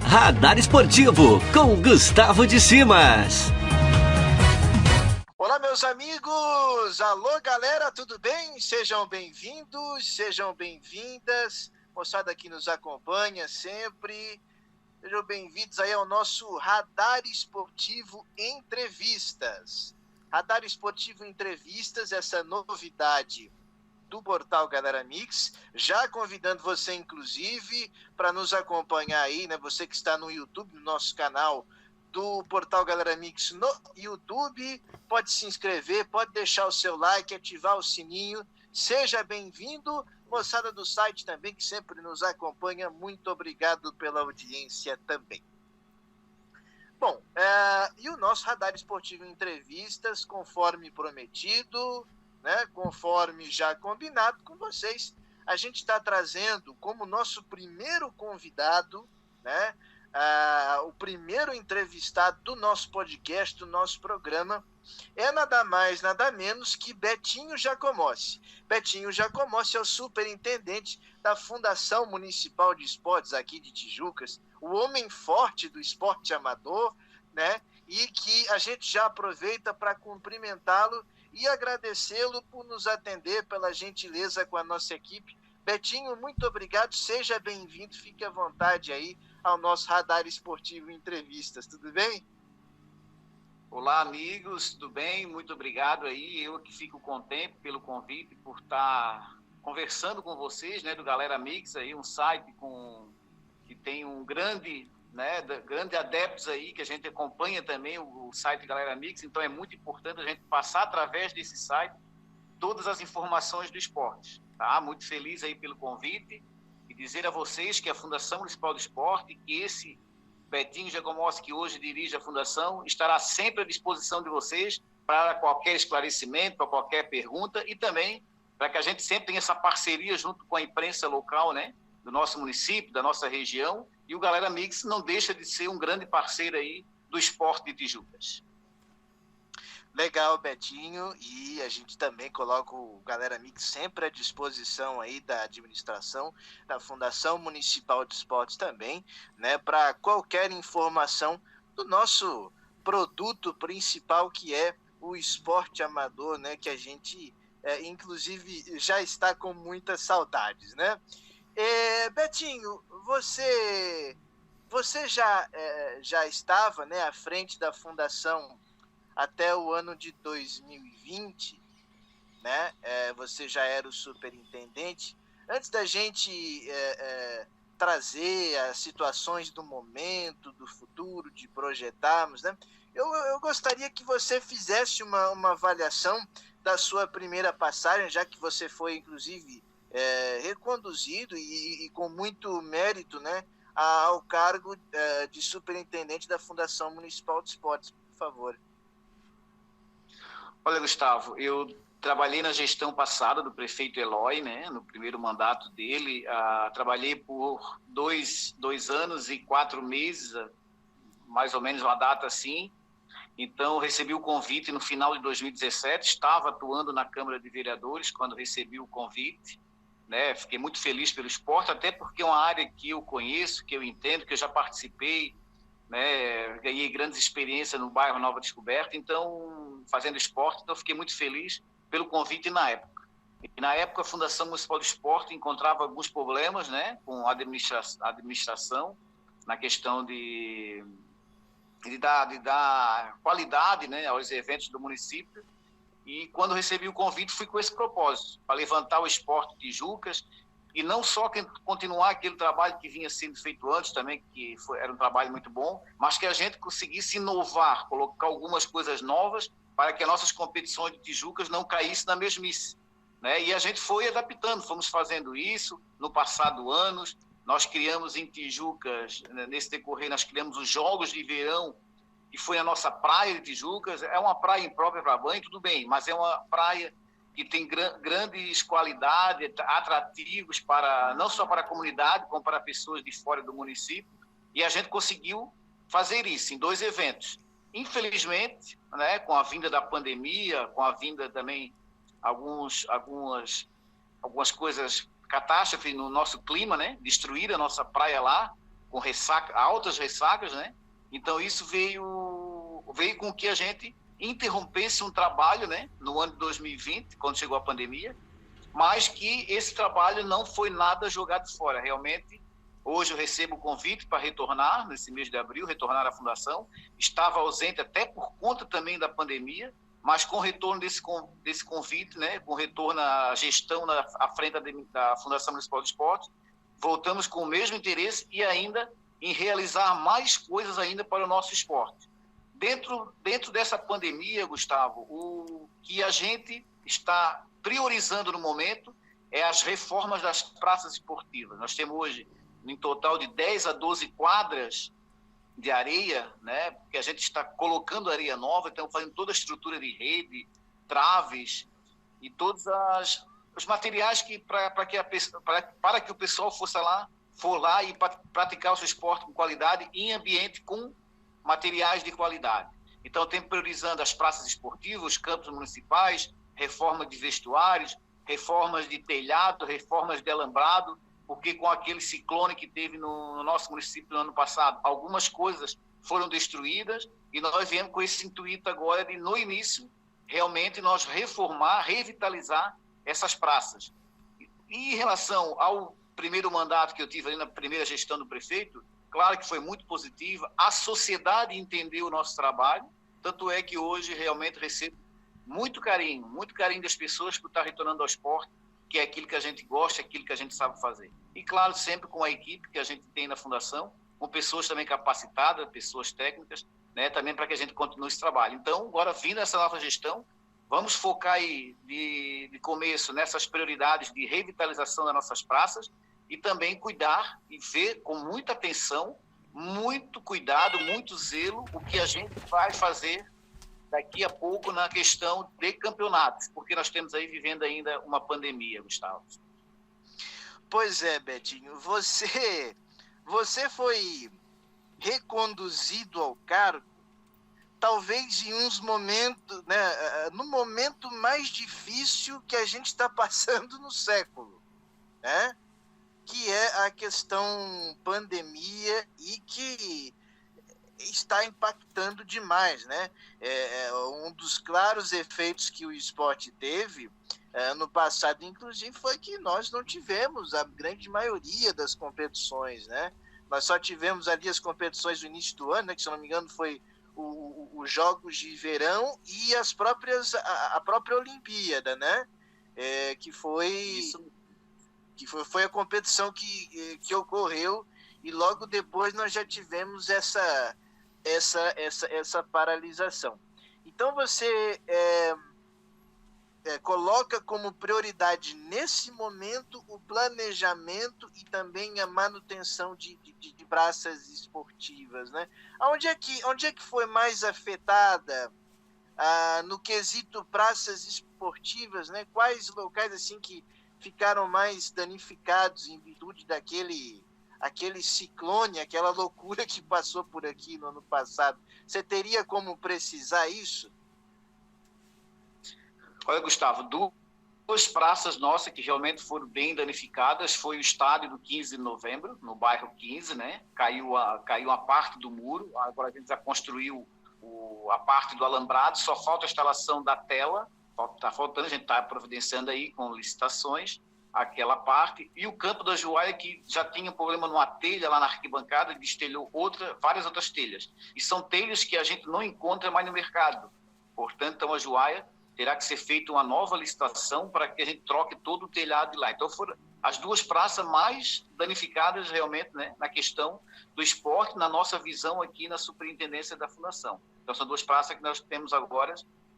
Radar Esportivo, com Gustavo de Simas. Olá, meus amigos! Alô, galera, tudo bem? Sejam bem-vindos, sejam bem-vindas. Moçada que nos acompanha sempre. Sejam bem-vindos aí ao nosso Radar Esportivo Entrevistas. Radar Esportivo Entrevistas, essa novidade do portal Galera Mix, já convidando você, inclusive, para nos acompanhar aí, né? Você que está no YouTube, no nosso canal do portal Galera Mix no YouTube, pode se inscrever, pode deixar o seu like, ativar o sininho. Seja bem-vindo, moçada do site também, que sempre nos acompanha. Muito obrigado pela audiência também. Bom, e o nosso Radar Esportivo Entrevistas, conforme prometido, né, conforme já combinado com vocês, a gente está trazendo como nosso primeiro convidado, né, o primeiro entrevistado do nosso podcast, do nosso programa, é nada mais, nada menos que Betinho Giacomossi. Betinho Giacomossi é o superintendente da Fundação Municipal de Esportes aqui de Tijucas, o homem forte do esporte amador, né, e que a gente já aproveita para cumprimentá-lo e agradecê-lo por nos atender, pela gentileza com a nossa equipe. Betinho, muito obrigado, seja bem-vindo, fique à vontade aí ao nosso Radar Esportivo Entrevistas, tudo bem? Olá, amigos, tudo bem? Muito obrigado aí, eu que fico contente pelo convite, por estar conversando com vocês, né, do Galera Mix, aí, um site que tem um grande adeptos aí, que a gente acompanha também o site Galera Mix, então é muito importante a gente passar através desse site todas as informações do esporte, tá? Muito feliz aí pelo convite e dizer a vocês que a Fundação Municipal do Esporte, que esse Betinho Giacomossi, que hoje dirige a Fundação, estará sempre à disposição de vocês para qualquer esclarecimento, para qualquer pergunta e também para que a gente sempre tenha essa parceria junto com a imprensa local, né, do nosso município, da nossa região, e o Galera Mix não deixa de ser um grande parceiro aí do esporte de Tijucas. Legal, Betinho, e a gente também coloca o Galera Mix sempre à disposição aí da administração, da Fundação Municipal de Esportes também, né, para qualquer informação do nosso produto principal, que é o esporte amador, né, que a gente, inclusive, já está com muitas saudades, né? Betinho, você já estava, né, à frente da fundação até o ano de 2020, né? Você já era o superintendente. Antes da gente trazer as situações do momento, do futuro, de projetarmos, né? Eu gostaria que você fizesse uma avaliação da sua primeira passagem, já que você foi, inclusive, reconduzido e com muito mérito, né, ao cargo de superintendente da Fundação Municipal de Esportes, por favor. Olha, Gustavo, eu trabalhei na gestão passada do prefeito Eloy, né, no primeiro mandato dele, trabalhei por 2 anos e 4 meses, mais ou menos uma data assim. Então, recebi o convite no final de 2017, estava atuando na Câmara de Vereadores quando recebi o convite, né? Fiquei muito feliz pelo esporte, até porque é uma área que eu conheço, que eu entendo, que eu já participei, né? Ganhei grandes experiências no bairro Nova Descoberta, então, fazendo esporte, então fiquei muito feliz pelo convite na época. E na época, a Fundação Municipal do Esporte encontrava alguns problemas, né, com a administração, na questão de dar qualidade, né, aos eventos do município. E quando recebi o convite, fui com esse propósito, para levantar o esporte de Tijucas e não só continuar aquele trabalho que vinha sendo feito antes também, era um trabalho muito bom, mas que a gente conseguisse inovar, colocar algumas coisas novas para que as nossas competições de Tijucas não caíssem na mesmice, né? E a gente foi adaptando, fomos fazendo isso no passado anos. Nós criamos em Tijucas, nesse decorrer, nós criamos os Jogos de Verão, que foi a nossa praia de Tijucas. É uma praia imprópria para banho, tudo bem, mas é uma praia que tem grandes qualidades, atrativos, não só para a comunidade, como para pessoas de fora do município. E a gente conseguiu fazer isso em 2 eventos. Infelizmente, né, com a vinda da pandemia, com a vinda também algumas coisas, catástrofe no nosso clima, né, destruir a nossa praia lá, com altas ressacas, né? Então isso veio com que a gente interrompesse um trabalho, né, no ano de 2020, quando chegou a pandemia, mas que esse trabalho não foi nada jogado fora. Realmente, hoje eu recebo o convite para retornar, nesse mês de abril, retornar à Fundação. Estava ausente até por conta também da pandemia, mas com o retorno desse convite, né, com o retorno à gestão à frente da Fundação Municipal de Esportes, voltamos com o mesmo interesse e ainda em realizar mais coisas ainda para o nosso esporte. Dentro dessa pandemia, Gustavo, o que a gente está priorizando no momento é as reformas das praças esportivas. Nós temos hoje, em total, de 10 a 12 quadras de areia, né, que a gente está colocando areia nova, estamos fazendo toda a estrutura de rede, traves e todos os materiais para que o pessoal for lá e praticar o seu esporte com qualidade em ambiente com materiais de qualidade. Então, temos priorizando as praças esportivas, os campos municipais, reforma de vestuários, reformas de telhado, reformas de alambrado, porque com aquele ciclone que teve no nosso município no ano passado, algumas coisas foram destruídas e nós viemos com esse intuito agora de, no início, realmente nós reformar, revitalizar essas praças. E em relação ao primeiro mandato que eu tive ali na primeira gestão do prefeito, claro que foi muito positiva, a sociedade entendeu o nosso trabalho, tanto é que hoje realmente recebo muito carinho das pessoas por estar retornando ao esporte, que é aquilo que a gente gosta, aquilo que a gente sabe fazer. E claro, sempre com a equipe que a gente tem na Fundação, com pessoas também capacitadas, pessoas técnicas, né, também para que a gente continue esse trabalho. Então, agora vindo essa nova gestão, vamos focar aí de começo nessas prioridades de revitalização das nossas praças e também cuidar e ver com muita atenção, muito cuidado, muito zelo, o que a gente vai fazer daqui a pouco na questão de campeonatos, porque nós temos aí vivendo ainda uma pandemia, Gustavo. Pois é, Betinho, você foi reconduzido ao cargo, talvez em uns momentos, né, no momento mais difícil que a gente está passando no século, né? Que é a questão pandemia e que está impactando demais, né? Um dos claros efeitos que o esporte teve no passado, inclusive, foi que nós não tivemos a grande maioria das competições, né? Nós só tivemos ali as competições no início do ano, né, que, se eu não me engano, foi os Jogos de Verão e a própria Olimpíada, né? Que foi a competição que ocorreu, e logo depois nós já tivemos essa paralisação. Então você coloca como prioridade nesse momento o planejamento e também a manutenção de praças esportivas, né? Onde é que foi mais afetada no quesito praças esportivas, né? Quais locais assim que ficaram mais danificados em virtude aquele ciclone, aquela loucura que passou por aqui no ano passado? Você teria como precisar isso? Olha, Gustavo, duas praças nossas que realmente foram bem danificadas foi o estádio do 15 de novembro, no bairro 15, né? Caiu uma parte do muro, agora a gente já construiu a parte do alambrado, só falta a instalação da tela, está faltando, a gente está providenciando aí com licitações aquela parte, e o campo da Joaia, que já tinha um problema numa telha lá na arquibancada, destelhou várias outras telhas, e são telhas que a gente não encontra mais no mercado. Portanto, então a Joaia terá que ser feita uma nova licitação para que a gente troque todo o telhado de lá. Então foram as duas praças mais danificadas realmente, né, na questão do esporte, na nossa visão aqui na superintendência da Fundação. Então são duas praças que nós temos agora,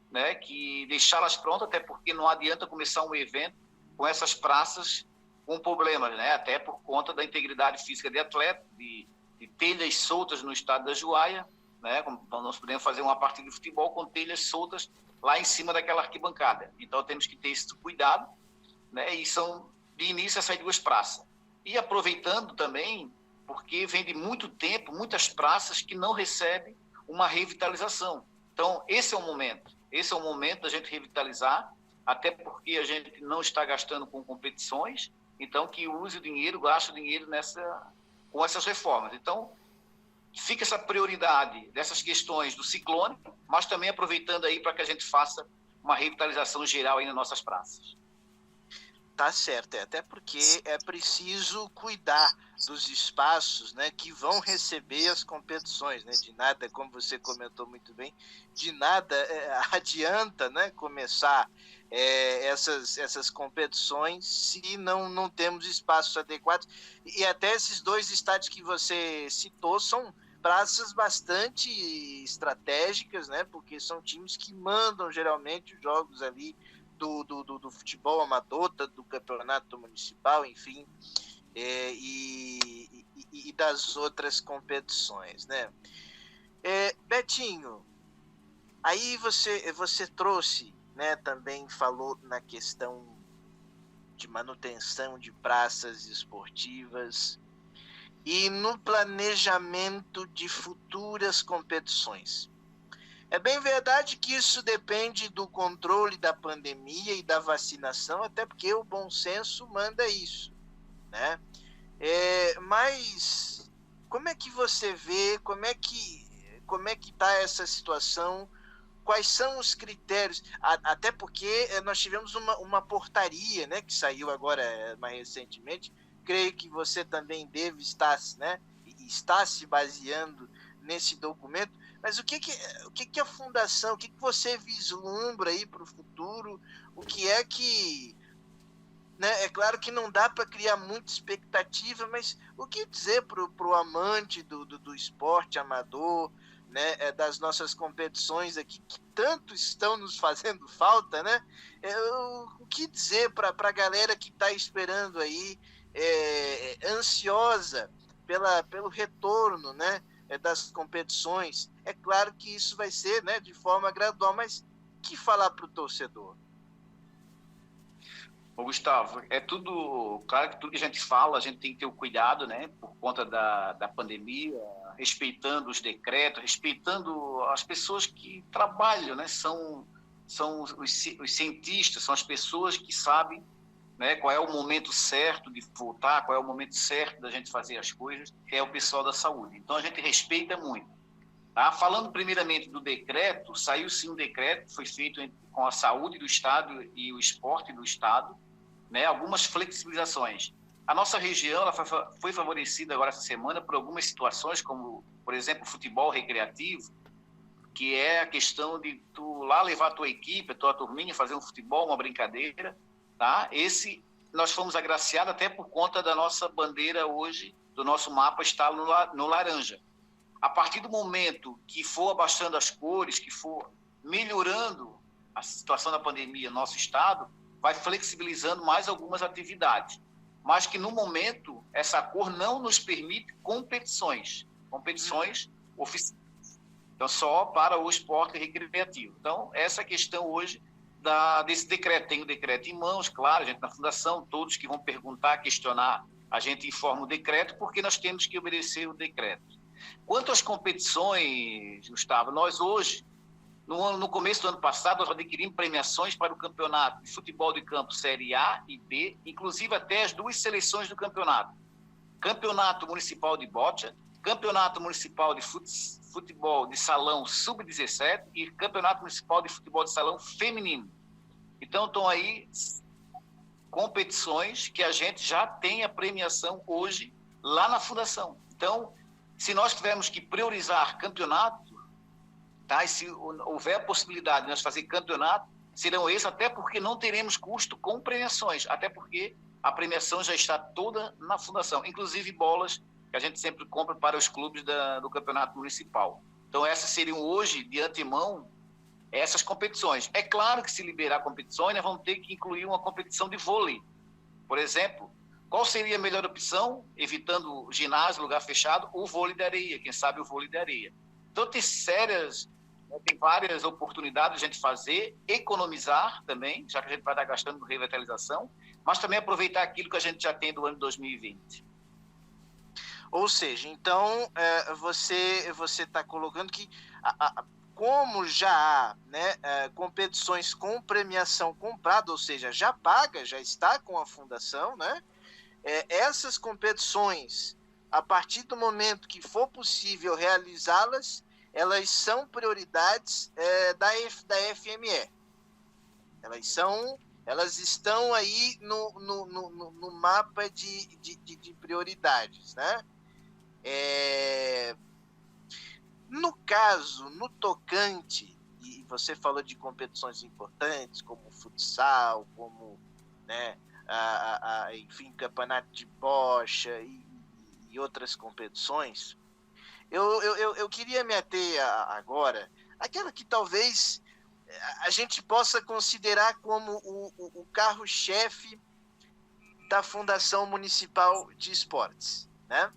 né, que deixá-las prontas, até porque não adianta começar um evento com essas praças com problemas, né, até por conta da integridade física de atleta, de telhas soltas no estado da Joaia, né, como nós podemos fazer uma partida de futebol com telhas soltas lá em cima daquela arquibancada. Então temos que ter esse cuidado, né? E são de início essas duas praças. E aproveitando também, porque vem de muito tempo, muitas praças que não recebem uma revitalização. Então esse é o momento da gente revitalizar, até porque a gente não está gastando com competições, então que use o dinheiro, gaste o dinheiro com essas reformas. Então, fica essa prioridade dessas questões do ciclone, mas também aproveitando aí para que a gente faça uma revitalização geral aí nas nossas praças. Tá certo, até porque é preciso cuidar dos espaços, né, que vão receber as competições, né? De nada, como você comentou muito bem, de nada adianta, né, começar essas competições se não temos espaços adequados. E até esses 2 estádios que você citou são praças bastante estratégicas, né, porque são times que mandam geralmente os jogos ali do futebol amador, do campeonato municipal, enfim, e das outras competições, né? Betinho, aí você trouxe, né, também falou na questão de manutenção de praças esportivas e no planejamento de futuras competições. É bem verdade que isso depende do controle da pandemia e da vacinação, até porque o bom senso manda isso, né? Mas como é que você vê, como é que está essa situação? Quais são os critérios? Até porque nós tivemos uma portaria, né, que saiu agora mais recentemente. Creio que você também deve estar, né, está se baseando nesse documento. Mas o que a fundação, o que você vislumbra aí para o futuro? O que é que... Né, é claro que não dá para criar muita expectativa, mas o que dizer para o amante do esporte amador, né, das nossas competições aqui, que tanto estão nos fazendo falta, né? O que dizer para a galera que está esperando aí, ansiosa pelo retorno, né, das competições? É claro que isso vai ser, né, de forma gradual, mas o que falar para o torcedor? Ô, Gustavo, claro que tudo que a gente fala, a gente tem que ter o cuidado, né, por conta da pandemia, respeitando os decretos, respeitando as pessoas que trabalham, né, são os cientistas, são as pessoas que sabem, né, qual é o momento certo de voltar, qual é o momento certo da gente fazer as coisas, que é o pessoal da saúde. Então, a gente respeita muito. Tá? Falando primeiramente do decreto, saiu sim um decreto, foi feito com a saúde do Estado e o esporte do Estado, né, algumas flexibilizações. A nossa região ela foi favorecida agora essa semana por algumas situações, como, por exemplo, o futebol recreativo, que é a questão de tu lá levar a tua equipe, a tua turminha, fazer um futebol, uma brincadeira. Tá? Nós fomos agraciados até por conta da nossa bandeira hoje, do nosso mapa estar no laranja. A partir do momento que for abaixando as cores, que for melhorando a situação da pandemia no nosso estado, vai flexibilizando mais algumas atividades. Mas que, no momento, essa cor não nos permite competições oficiais. Então, só para o esporte recreativo. Então, essa questão hoje desse decreto. Tem o decreto em mãos, claro, a gente na fundação, todos que vão perguntar, questionar, a gente informa o decreto, porque nós temos que obedecer o decreto. Quanto às competições, Gustavo, nós hoje, no começo do ano passado, nós adquirimos premiações para o campeonato de futebol de campo Série A e B, inclusive até as 2 seleções do campeonato. Campeonato Municipal de Boccia, Campeonato Municipal de Futebol de Salão Sub-17 e Campeonato Municipal de Futebol de Salão Feminino. Então, estão aí competições que a gente já tem a premiação hoje lá na fundação. Então, se nós tivermos que priorizar campeonato, tá? E se houver a possibilidade de nós fazer campeonato, serão esses, até porque não teremos custo com premiações, até porque a premiação já está toda na fundação, inclusive bolas que a gente sempre compra para os clubes do campeonato municipal. Então, essas seriam hoje, de antemão, essas competições. É claro que se liberar competições, nós vamos ter que incluir uma competição de vôlei. Por exemplo, qual seria a melhor opção, evitando ginásio, lugar fechado, o vôlei de areia, quem sabe o vôlei de areia. Então, tem várias oportunidades de a gente fazer, economizar também, já que a gente vai estar gastando revitalização, mas também aproveitar aquilo que a gente já tem do ano 2020. Ou seja, então, você está colocando que, como já há, né, competições com premiação comprada, ou seja, já paga, já está com a fundação, né? Essas competições a partir do momento que for possível realizá-las, elas são prioridades da FME. Elas estão aí no mapa de prioridades, né? No caso, no tocante, e você falou de competições importantes, como o futsal, como, né, enfim, campeonato de bocha e outras competições, eu queria me ater agora àquela que talvez a gente possa considerar como o carro-chefe da Fundação Municipal de Esportes, né?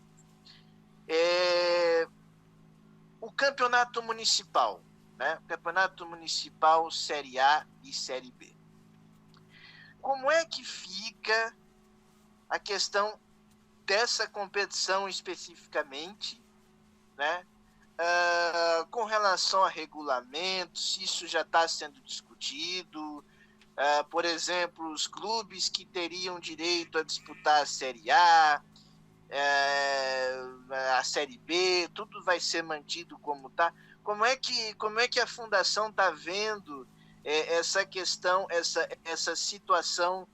O campeonato municipal, né? O campeonato municipal Série A e Série B. Como é que fica a questão dessa competição especificamente, né? Com relação a regulamentos, se isso já está sendo discutido, por exemplo, os clubes que teriam direito a disputar a Série A, a Série B, tudo vai ser mantido como está. Como é que a Fundação está vendo essa questão, essa situação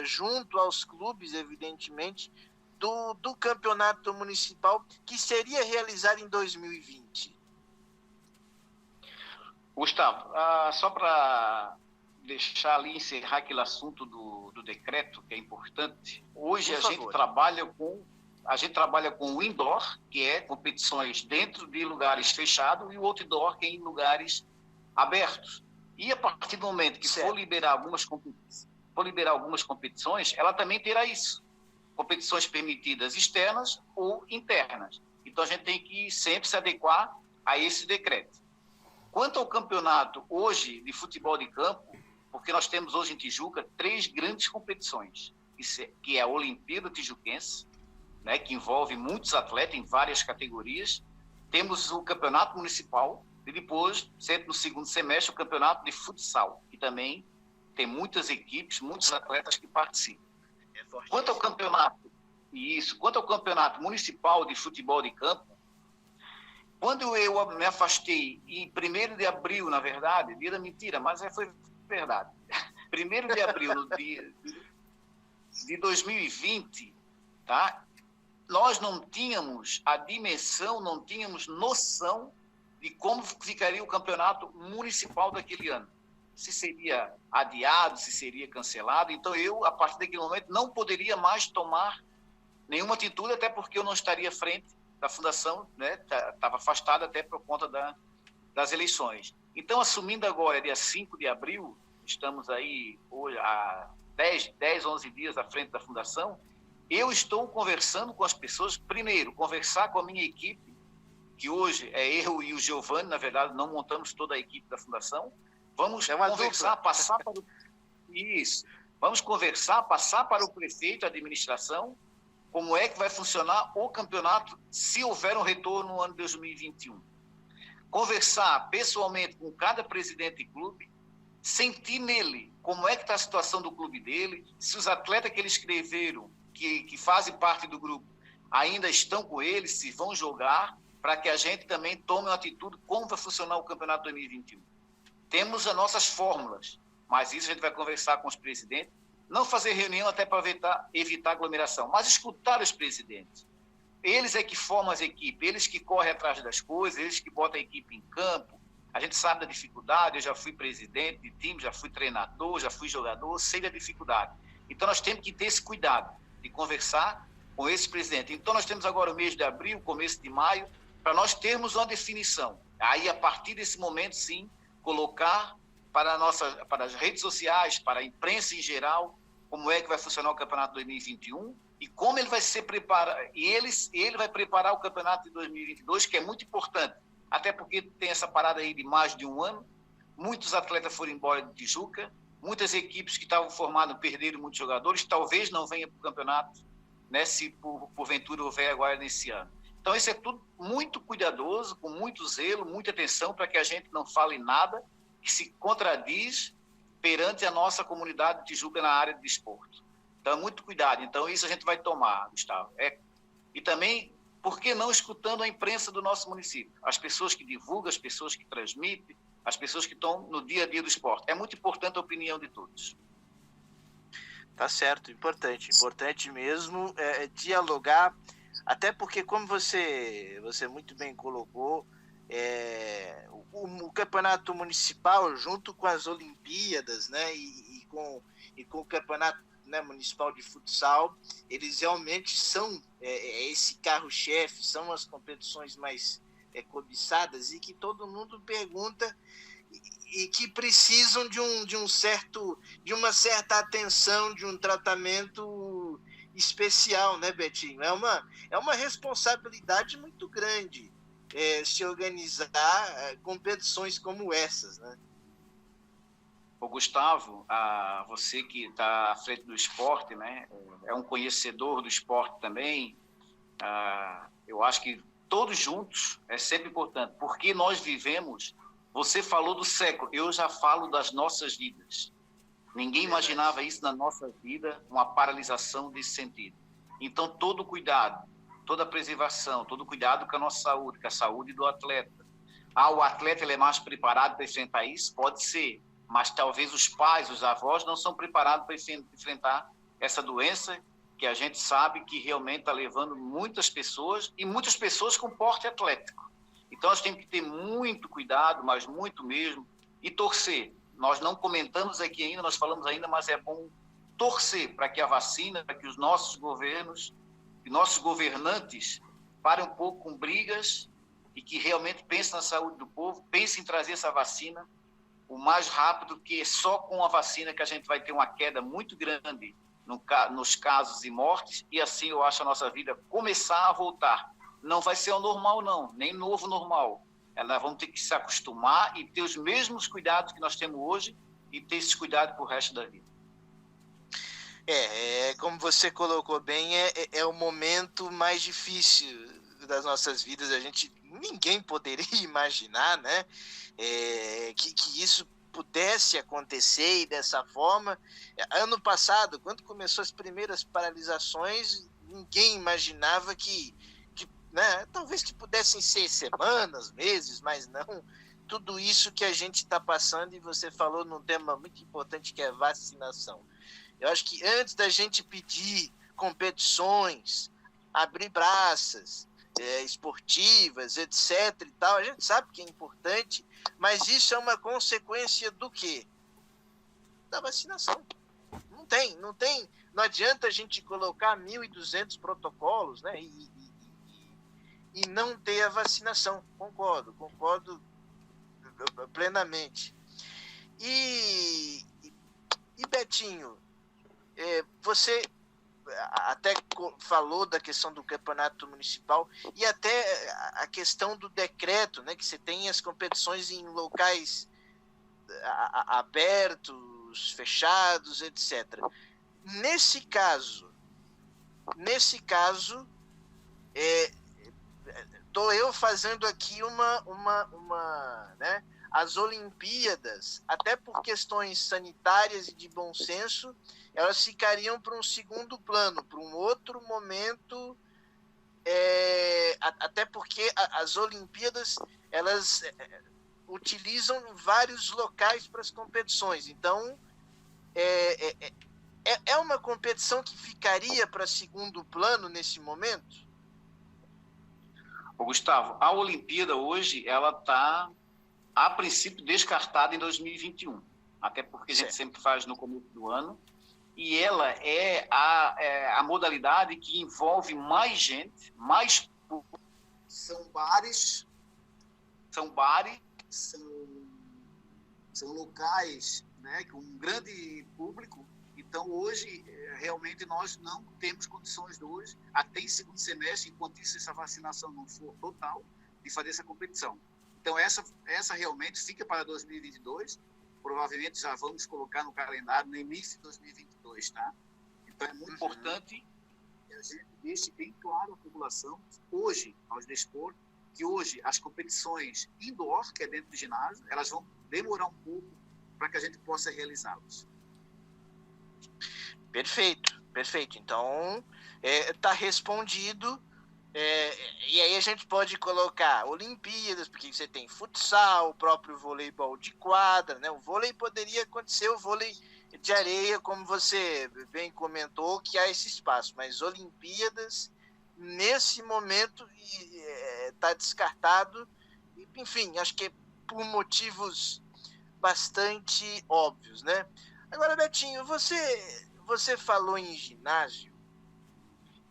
junto aos clubes, evidentemente, do campeonato municipal que seria realizado em 2020? Gustavo, só para deixar ali, encerrar aquele assunto do decreto, que é importante. Hoje a gente trabalha com o indoor, que é competições dentro de lugares fechados, e o outdoor, que é em lugares abertos. E a partir do momento que for liberar algumas competições, ela também terá isso. Competições permitidas externas ou internas. Então a gente tem que sempre se adequar a esse decreto. Quanto ao campeonato hoje de futebol de campo, porque nós temos hoje em Tijuca 3 grandes competições, que é a Olimpíada Tijuquense, né, que envolve muitos atletas em várias categorias. Temos o campeonato municipal e depois, sempre no segundo semestre, o campeonato de futsal, que também tem muitas equipes, muitos atletas que participam. Quanto ao campeonato municipal de futebol de campo, quando eu me afastei, em 1º de abril, na verdade, dia da mentira, mas foi verdade, 1º de abril de 2020, tá? Nós não tínhamos a dimensão, não tínhamos noção de como ficaria o campeonato municipal daquele ano. Se seria adiado, se seria cancelado. Então eu, a partir daquele momento, não poderia mais tomar nenhuma atitude, até porque eu não estaria à frente da fundação, né? Estava afastado até por conta das eleições. Então, assumindo agora, dia 5 de abril, estamos aí hoje, há 10, 11 dias à frente da fundação, eu estou conversando com as pessoas, primeiro, conversar com a minha equipe, que hoje é eu e o Giovanni, na verdade, não montamos toda a equipe da fundação. Vamos conversar, passar para o... Isso. Vamos conversar, passar para o prefeito, a administração, como é que vai funcionar o campeonato se houver um retorno no ano de 2021. Conversar pessoalmente com cada presidente de clube, sentir nele como é que está a situação do clube dele, se os atletas que ele escreveram, que fazem parte do grupo, ainda estão com ele, se vão jogar, para que a gente também tome uma atitude como vai funcionar o campeonato 2021. Temos as nossas fórmulas, mas isso a gente vai conversar com os presidentes, não fazer reunião até para evitar aglomeração, mas escutar os presidentes. Eles é que formam as equipes, eles que correm atrás das coisas, eles que botam a equipe em campo. A gente sabe da dificuldade, eu já fui presidente de time, já fui treinador, já fui jogador, sei da dificuldade. Então nós temos que ter esse cuidado de conversar com esse presidente. Então nós temos agora o mês de abril, começo de maio, para nós termos uma definição. Aí, a partir desse momento, sim, colocar para as redes sociais, para a imprensa em geral, como é que vai funcionar o campeonato 2021 e como ele vai ser preparado. E ele vai preparar o campeonato de 2022, que é muito importante, até porque tem essa parada aí de mais de um ano, muitos atletas foram embora de Tijuca, muitas equipes que estavam formadas perderam muitos jogadores, talvez não venha para o campeonato, né, se porventura houver agora nesse ano. Então isso é tudo muito cuidadoso, com muito zelo, muita atenção, para que a gente não fale nada que se contradiz perante a nossa comunidade de Tijuca na área de desporto. Então, muito cuidado. Então, isso a gente vai tomar, Gustavo. E também, por que não escutando a imprensa do nosso município? As pessoas que divulgam, as pessoas que transmitem, as pessoas que estão no dia a dia do esporte. É muito importante a opinião de todos. Tá certo, importante mesmo dialogar, até porque, como você muito bem colocou, o campeonato municipal, junto com as Olimpíadas, né, e com o campeonato, né, municipal de futsal, eles realmente são esse carro-chefe, são as competições mais cobiçadas e que todo mundo pergunta e que precisam de uma certa atenção, de um tratamento especial, né, Betinho? É uma responsabilidade muito grande se organizar competições como essas, né? O Gustavo, você que está à frente do esporte, né, é um conhecedor do esporte também, eu acho que todos juntos é sempre importante, porque nós vivemos. Você falou do século, eu já falo das nossas vidas. Ninguém imaginava isso na nossa vida, uma paralisação desse sentido. Então, todo cuidado, toda preservação, todo cuidado com a nossa saúde, com a saúde do atleta. O atleta ele é mais preparado para enfrentar isso? Pode ser, mas talvez os pais, os avós não são preparados para enfrentar essa doença que a gente sabe que realmente está levando muitas pessoas, e muitas pessoas com porte atlético. Então, nós temos que ter muito cuidado, mas muito mesmo, e torcer. Nós não comentamos aqui ainda, nós falamos ainda, mas é bom torcer para que a vacina, para que os nossos governos e nossos governantes parem um pouco com brigas e que realmente pensem na saúde do povo, pensem em trazer essa vacina o mais rápido, que só com a vacina que a gente vai ter uma queda muito grande nos casos e mortes, e assim eu acho a nossa vida começar a voltar. Não vai ser o normal, não, nem novo normal. Nós vamos ter que se acostumar e ter os mesmos cuidados que nós temos hoje e ter esse cuidado para o resto da vida. Como você colocou bem, é o momento mais difícil das nossas vidas. Ninguém poderia imaginar, né, que isso pudesse acontecer e dessa forma. Ano passado, quando começou as primeiras paralisações, ninguém imaginava que né, talvez que pudessem ser semanas, meses, mas não tudo isso que a gente está passando. E você falou num tema muito importante, que é vacinação. Eu acho que antes da gente pedir competições, abrir praças esportivas, etc. e tal, a gente sabe que é importante, mas isso é uma consequência do quê? Da vacinação. Não adianta a gente colocar 1.200 protocolos, né, e não ter a vacinação. Concordo plenamente. E Betinho, você até falou da questão do campeonato municipal e até a questão do decreto, né, que você tem as competições em locais abertos, fechados, etc. Nesse caso, estou eu fazendo aqui né, as Olimpíadas, até por questões sanitárias e de bom senso, elas ficariam para um segundo plano, para um outro momento, até porque as Olimpíadas, elas utilizam vários locais para as competições. Então, é uma competição que ficaria para segundo plano nesse momento? Gustavo, a Olimpíada hoje, ela está, a princípio, descartada em 2021, até porque a gente sempre faz no começo do ano, e ela é a modalidade que envolve mais gente, mais público. São bares, são locais, né, com um grande público. Então, hoje, realmente, nós não temos condições de hoje, até em segundo semestre, enquanto isso, essa vacinação não for total, de fazer essa competição. Então, essa realmente fica para 2022, provavelmente já vamos colocar no calendário no início de 2022, tá? Então, é muito importante que a gente deixe bem claro à população, hoje, aos desportos, que hoje as competições indoor, que é dentro do ginásio, elas vão demorar um pouco para que a gente possa realizá-las. Perfeito. Então, está respondido E aí a gente pode colocar Olimpíadas, porque você tem futsal, o próprio voleibol de quadra, né? O vôlei poderia acontecer, o vôlei de areia, como você bem comentou, que há esse espaço, mas Olimpíadas, nesse momento, está descartado, enfim, acho que é por motivos bastante óbvios, né? Agora, Betinho, você falou em ginásio,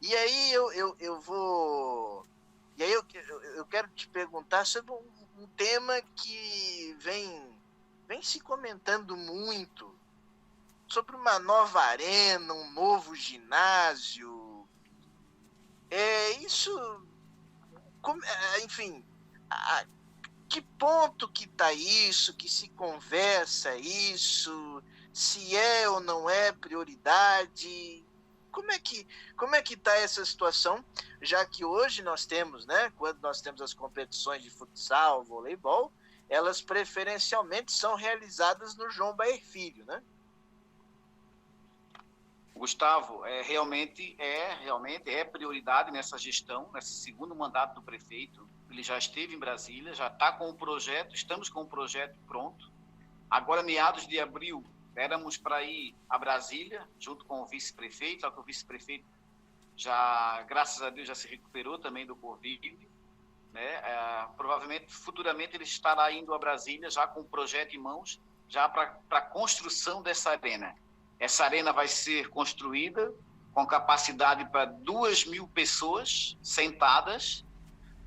e aí eu vou... E aí eu quero te perguntar sobre um tema que vem se comentando muito, sobre uma nova arena, um novo ginásio. Enfim, a que ponto que está isso, que se conversa isso, se é ou não é prioridade? Como é que está essa situação, já que hoje nós temos, né, quando nós temos as competições de futsal, voleibol, elas preferencialmente são realizadas no João Baer Filho, né? Gustavo, realmente é prioridade nessa gestão, nesse segundo mandato do prefeito. Ele já esteve em Brasília, já está com o projeto, estamos com o projeto pronto. Agora, meados de abril, éramos para ir a Brasília, junto com o vice-prefeito, só que o vice-prefeito já, graças a Deus, já se recuperou também do Covid, né? Provavelmente, futuramente, ele estará indo a Brasília, já com o projeto em mãos, já para a construção dessa arena. Essa arena vai ser construída com capacidade para 2.000 pessoas sentadas,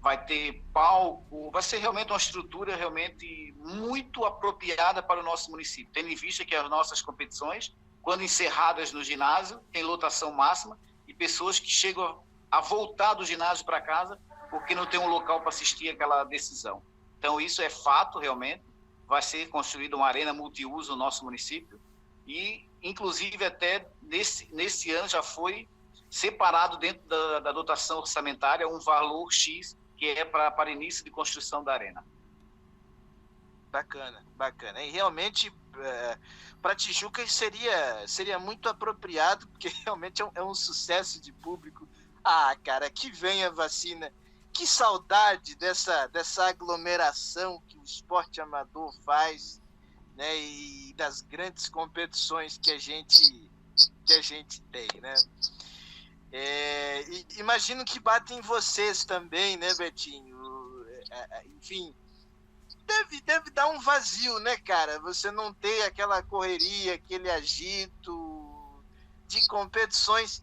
vai ter palco, vai ser realmente uma estrutura realmente muito apropriada para o nosso município, tendo em vista que as nossas competições, quando encerradas no ginásio, tem lotação máxima e pessoas que chegam a voltar do ginásio para casa porque não tem um local para assistir aquela decisão. Então, isso é fato realmente, vai ser construída uma arena multiuso no nosso município e, inclusive, até nesse ano já foi separado dentro da dotação orçamentária um valor X que é para início de construção da arena. Bacana, bacana. E realmente, para Tijuca seria muito apropriado, porque realmente é um sucesso de público. Ah, cara, que venha a vacina. Que saudade dessa aglomeração que o esporte amador faz, né? E das grandes competições que a gente tem, né? Imagino que batem em vocês também, né, Betinho? Enfim, deve dar um vazio, né, cara? Você não ter aquela correria, aquele agito de competições.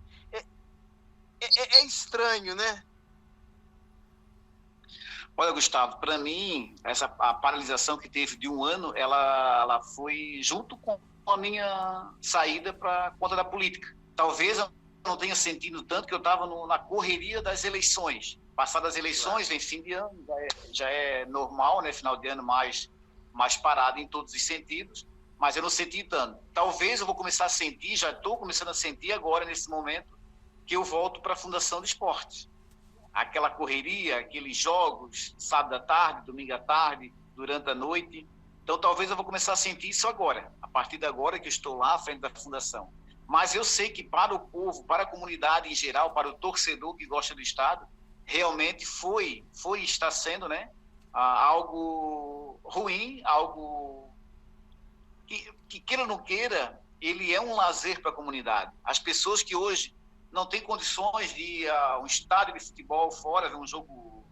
É estranho, né? Olha, Gustavo, para mim, a paralisação que teve de um ano, ela foi junto com a minha saída para conta da política. Talvez eu não tenha sentido tanto que eu estava na correria das eleições. Passadas as eleições, vem fim de ano, já é normal, né? Final de ano mais parado em todos os sentidos, mas eu não senti tanto. Talvez eu vou começar a sentir, já estou começando a sentir agora, nesse momento, que eu volto para a Fundação de Esportes. Aquela correria, aqueles jogos, sábado à tarde, domingo à tarde, durante a noite. Então, talvez eu vou começar a sentir isso agora, a partir de agora que eu estou lá à frente da Fundação. Mas eu sei que para o povo, para a comunidade em geral, para o torcedor que gosta do Estado, realmente foi e está sendo, né, algo ruim, algo que queira ou não queira, ele é um lazer para a comunidade. As pessoas que hoje não têm condições de ir a um estádio de futebol fora, ver um jogo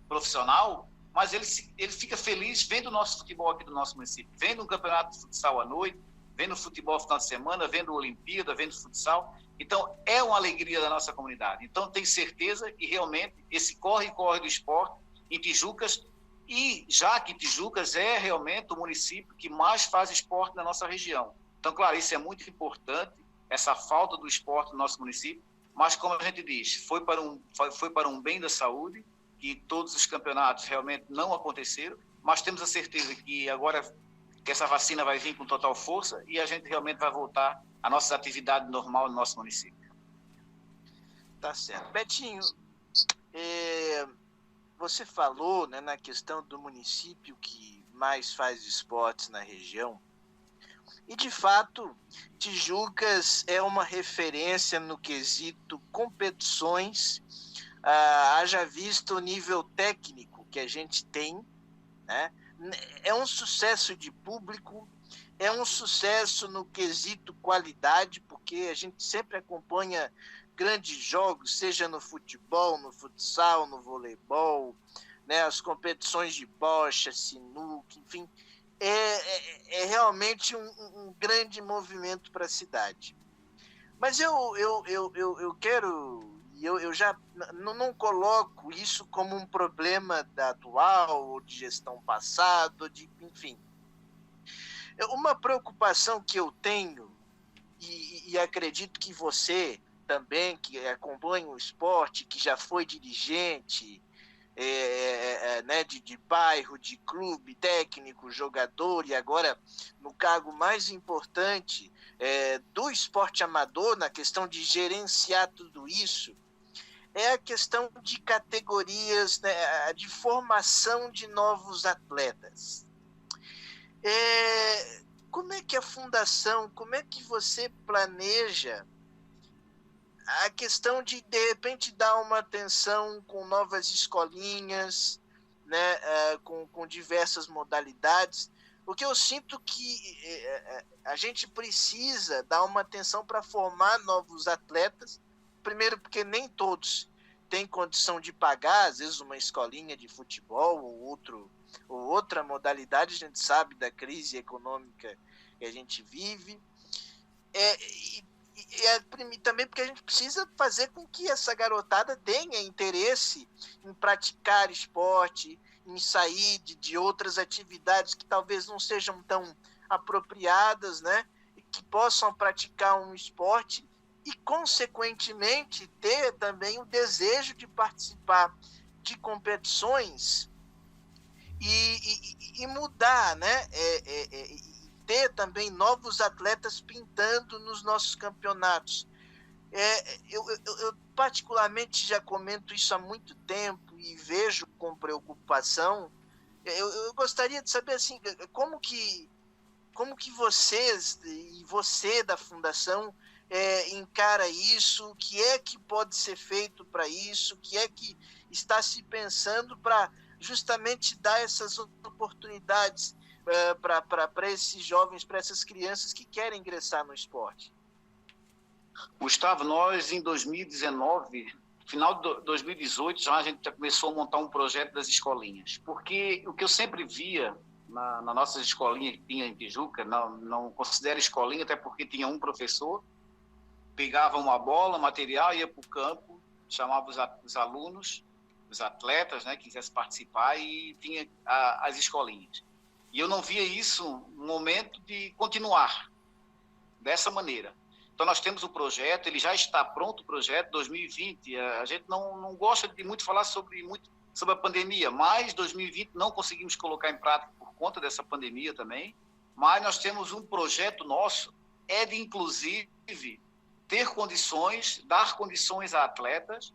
profissional, mas ele fica feliz vendo o nosso futebol aqui do nosso município, vendo um campeonato de futsal à noite, vendo futebol no final de semana, vendo Olimpíada, vendo futsal. Então, é uma alegria da nossa comunidade. Então, tenho certeza que realmente esse corre-corre do esporte em Tijucas, e já que Tijucas é realmente o município que mais faz esporte na nossa região. Então, claro, isso é muito importante, essa falta do esporte no nosso município, mas, como a gente diz, foi para um bem da saúde, que todos os campeonatos realmente não aconteceram, mas temos a certeza que agora que essa vacina vai vir com total força e a gente realmente vai voltar à nossa atividade normal no nosso município. Tá certo. Betinho, você falou, né, na questão do município que mais faz esportes na região, e de fato, Tijucas é uma referência no quesito competições haja visto o nível técnico que a gente tem, né? É um sucesso de público, é um sucesso no quesito qualidade, porque a gente sempre acompanha grandes jogos, seja no futebol, no futsal, no voleibol, né, as competições de bocha, sinuca, enfim, é realmente um grande movimento para a cidade. Mas eu quero, eu já não coloco isso como um problema da atual, ou de gestão passada, enfim. Uma preocupação que eu tenho, e acredito que você também, que acompanha o esporte, que já foi dirigente, né, de bairro, de clube, técnico, jogador, e agora no cargo mais importante do esporte amador, na questão de gerenciar tudo isso, é a questão de categorias, né, de formação de novos atletas. Como é que a fundação, como é que você planeja a questão de repente, dar uma atenção com novas escolinhas, né, com diversas modalidades, porque eu sinto que a gente precisa dar uma atenção para formar novos atletas, primeiro porque nem todos têm condição de pagar, às vezes, uma escolinha de futebol ou outra modalidade, a gente sabe da crise econômica que a gente vive, e também porque a gente precisa fazer com que essa garotada tenha interesse em praticar esporte, em sair de outras atividades que talvez não sejam tão apropriadas, né? E que possam praticar um esporte e, consequentemente, ter também o desejo de participar de competições e mudar, né? Ter também novos atletas pintando nos nossos campeonatos. Eu particularmente já comento isso há muito tempo e vejo com preocupação. Eu gostaria de saber assim, como que vocês e você da Fundação encara isso, o que é que pode ser feito para isso, o que é que está se pensando para justamente dar essas oportunidades para esses jovens, para essas crianças que querem ingressar no esporte? Gustavo, nós em 2019, final de 2018, a gente já começou a montar um projeto das escolinhas, porque o que eu sempre via na nossas escolinhas que tinha em Tijuca, não considero escolinha, até porque tinha um professor, pegava uma bola, material, ia para o campo, chamava os alunos, os atletas, né, que quisessem participar, e tinha as escolinhas. E eu não via isso no momento de continuar dessa maneira. Então, nós temos o projeto, ele já está pronto, o projeto 2020. A gente não gosta de muito falar sobre a pandemia, mas 2020 não conseguimos colocar em prática por conta dessa pandemia também. Mas nós temos um projeto nosso, de, inclusive, ter condições, dar condições a atletas,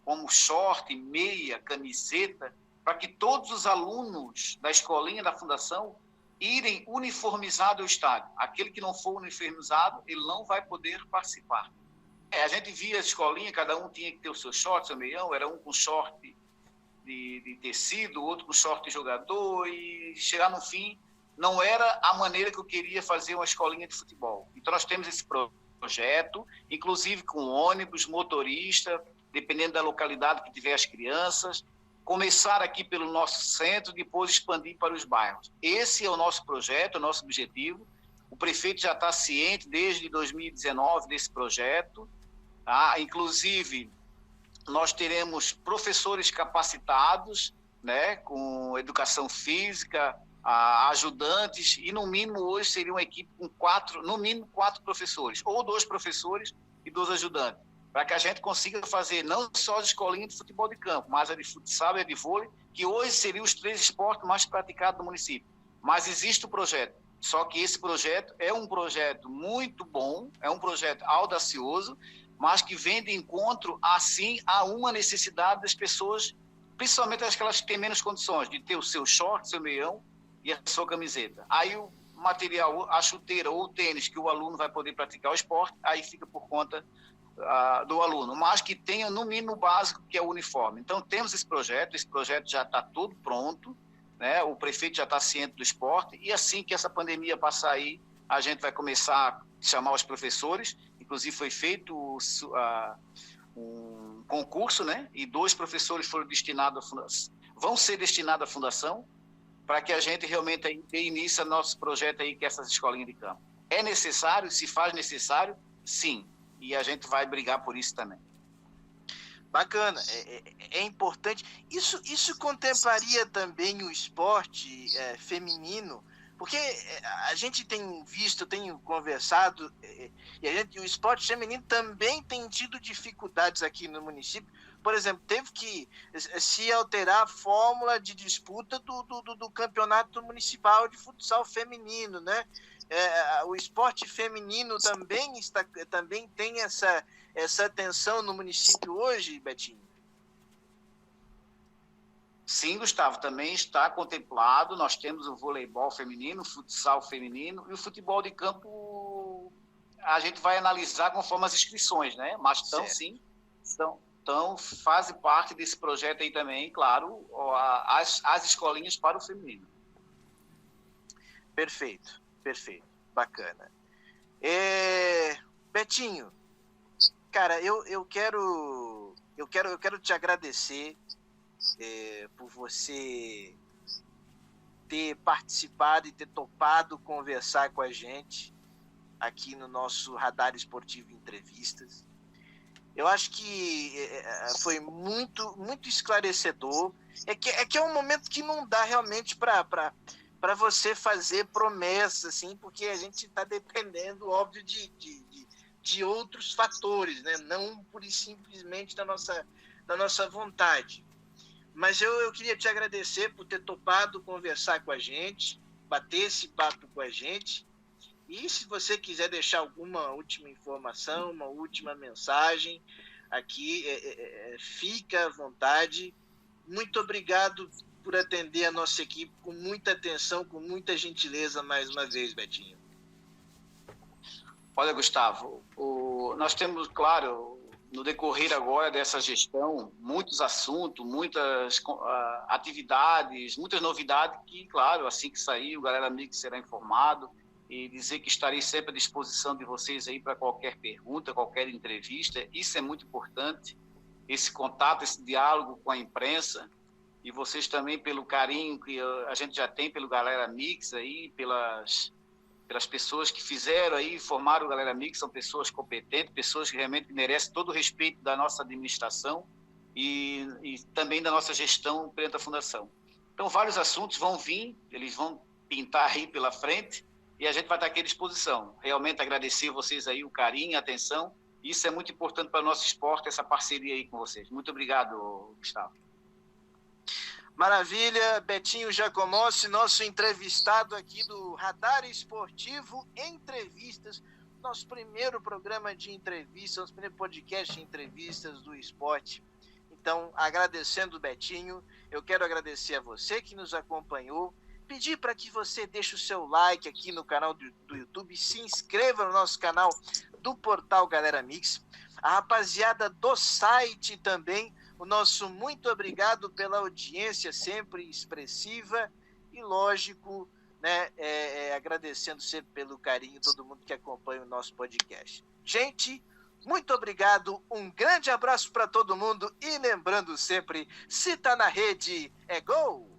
como short, meia, camiseta, para que todos os alunos da escolinha da Fundação irem uniformizados ao estádio. Aquele que não for uniformizado, ele não vai poder participar. A gente via a escolinha, cada um tinha que ter o seu short, seu meião, era um com short de tecido, outro com short de jogador, e chegar no fim, não era a maneira que eu queria fazer uma escolinha de futebol. Então nós temos esse projeto, inclusive com ônibus, motorista, dependendo da localidade que tiver as crianças, começar aqui pelo nosso centro, depois expandir para os bairros. Esse é o nosso projeto, o nosso objetivo. O prefeito já está ciente desde 2019 desse projeto. Tá? Inclusive, nós teremos professores capacitados, né, com educação física, ajudantes, e no mínimo hoje seria uma equipe com no mínimo 4 professores, ou 2 professores e 2 ajudantes, para que a gente consiga fazer não só as escolinhas de futebol de campo, mas a de futsal e a de vôlei, que hoje seriam os 3 esportes mais praticados no município. Mas existe o projeto, só que esse projeto é um projeto muito bom, é um projeto audacioso, mas que vem de encontro, assim, a uma necessidade das pessoas, principalmente aquelas que têm menos condições, de ter o seu short, seu meião e a sua camiseta. Aí o material, a chuteira ou o tênis que o aluno vai poder praticar o esporte, aí fica por conta do aluno, mas que tenha no mínimo básico, que é o uniforme. Então temos esse projeto já está todo pronto, né? O prefeito já está ciente do esporte, e assim que essa pandemia passar aí, a gente vai começar a chamar os professores. Inclusive foi feito um concurso, né? E 2 professores vão ser destinados à fundação, para que a gente realmente aí dê início ao nosso projeto aí, que é essas escolinhas de campo. É necessário, se faz necessário, sim. E a gente vai brigar por isso também. Bacana, é importante. Isso contemplaria também o esporte feminino, porque a gente tem visto, tenho conversado, e o esporte feminino também tem tido dificuldades aqui no município. Por exemplo, teve que se alterar a fórmula de disputa do campeonato municipal de futsal feminino, né? O esporte feminino também tem essa atenção no município hoje, Betinho? Sim, Gustavo, também está contemplado. Nós temos o voleibol feminino, o futsal feminino e o futebol de campo. A gente vai analisar conforme as inscrições, né? Mas estão sim, então fazem parte desse projeto aí também, claro, as escolinhas para o feminino. Perfeito, bacana. Betinho, cara, eu quero te agradecer por você ter participado e ter topado conversar com a gente aqui no nosso Radar Esportivo Entrevistas. Eu acho que foi muito, muito esclarecedor. É que é um momento que não dá realmente para você fazer promessas, assim, porque a gente está dependendo, óbvio, de outros fatores, né? Não pura e simplesmente da nossa vontade. Mas eu queria te agradecer por ter topado conversar com a gente, bater esse papo com a gente. E se você quiser deixar alguma última informação, uma última mensagem aqui, fica à vontade. Muito obrigado por atender a nossa equipe com muita atenção, com muita gentileza mais uma vez, Betinho. Olha, Gustavo, nós temos, claro, no decorrer agora dessa gestão, muitos assuntos, muitas atividades, muitas novidades que, claro, assim que sair, o Galera Mix será informado, e dizer que estarei sempre à disposição de vocês aí para qualquer pergunta, qualquer entrevista. Isso é muito importante, esse contato, esse diálogo com a imprensa, e vocês também pelo carinho que a gente já tem pelo Galera Mix aí, pelas pessoas que fizeram aí, formaram o Galera Mix, são pessoas competentes, pessoas que realmente merecem todo o respeito da nossa administração e também da nossa gestão perante a Fundação. Então, vários assuntos vão vir, eles vão pintar aí pela frente, e a gente vai estar aqui à disposição. Realmente agradecer vocês aí o carinho, a atenção. Isso é muito importante para o nosso esporte, essa parceria aí com vocês. Muito obrigado, Gustavo. Maravilha, Betinho Giacomossi, nosso entrevistado aqui do Radar Esportivo Entrevistas, nosso primeiro programa de entrevistas, nosso primeiro podcast de entrevistas do esporte. Então, agradecendo o Betinho, eu quero agradecer a você que nos acompanhou, pedir para que você deixe o seu like aqui no canal do YouTube, se inscreva no nosso canal do portal Galera Mix, a rapaziada do site também, o nosso muito obrigado pela audiência sempre expressiva e, lógico, né, agradecendo sempre pelo carinho todo mundo que acompanha o nosso podcast. Gente, muito obrigado, um grande abraço para todo mundo e lembrando sempre, se tá na rede, é gol!